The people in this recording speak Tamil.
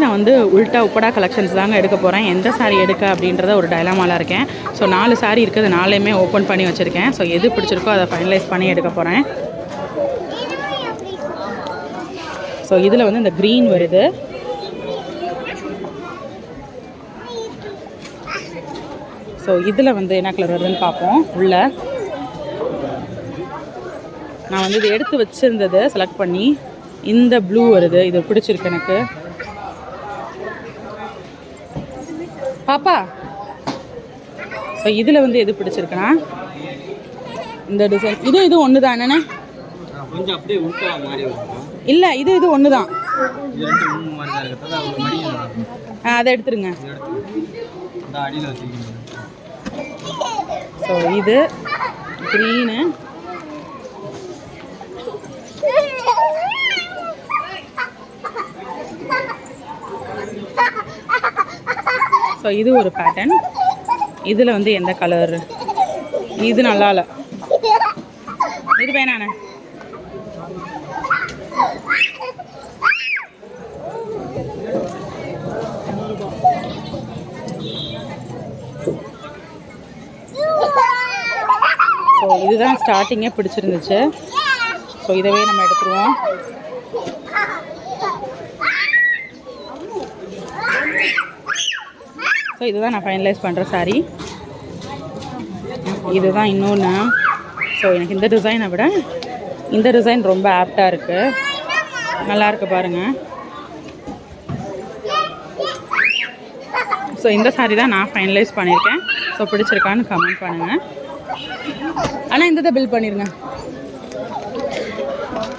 நான் வந்து உல்ட்டா உப்படா கலெக்ஷன்ஸ் தாங்க எடுக்க போகிறேன். எந்த சாரீ எடுக்க அப்படின்றத ஒரு டைலாமாவில் இருக்கேன். ஸோ 4 சாரீ இருக்குது, 4யுமே ஓப்பன் பண்ணி வச்சுருக்கேன். ஸோ எது பிடிச்சிருக்கோ அதை ஃபைனலைஸ் பண்ணி எடுக்க போகிறேன். ஸோ இதில் வந்து இந்த க்ரீன் வருது. ஸோ இதில் வந்து என்ன கலர் வருதுன்னு பார்ப்போம். உள்ள நான் வந்து இது எடுத்து வச்சுருந்தது செலக்ட் பண்ணி இந்த ப்ளூ வருது. இது பிடிச்சிருக்கு எனக்கு. பாப்பா ஸோ இதில் வந்து எது பிடிச்சிருக்குன்னா இந்த டிசைன். இது ஒன்று தான் என்னென்ன இல்லை, இது ஒன்று தான். அதை எடுத்துருங்க. ஸோ இது க்ரீனு, ஸோ இது ஒரு பேட்டர்ன். இதில் வந்து எந்த கலர்? இது நல்லா இல்லை, இது வேணாண்ணே. ஸோ இதுதான் ஸ்டார்டிங்கே பிடிச்சிருந்துச்சு. ஸோ இதவே நம்ம எடுத்துருவோம். ஸோ இதுதான் நான் ஃபைனலைஸ் பண்ணுற சாரீ. இதுதான் இன்னொன்று. ஸோ எனக்கு இந்த டிசைனை விட இந்த டிசைன் ரொம்ப ஆப்டாக இருக்குது, நல்லாயிருக்கு பாருங்கள். ஸோ இந்த சாரீ தான் நான் ஃபைனலைஸ் பண்ணியிருக்கேன். ஸோ பிடிச்சிருக்கான்னு கமெண்ட் பண்ணுங்கள். ஆனால் இந்த பில் பண்ணிடுங்க.